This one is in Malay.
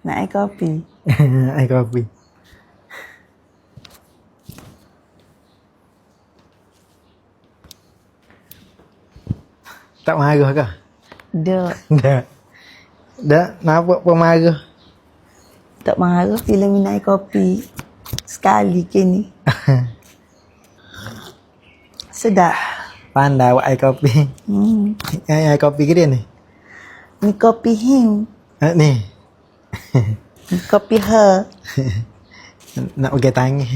Nak air kopi? Air kopi. Tak marah ke? Dek. Dah. Dah, nampak pemarah. Tak marah bila minum air kopi. Sekali kini. Sedap. Pandai buat air kopi. Air kopi ke dia ni? Ni kopi him. Ni. Ni kopi her. Nak pakai tangan.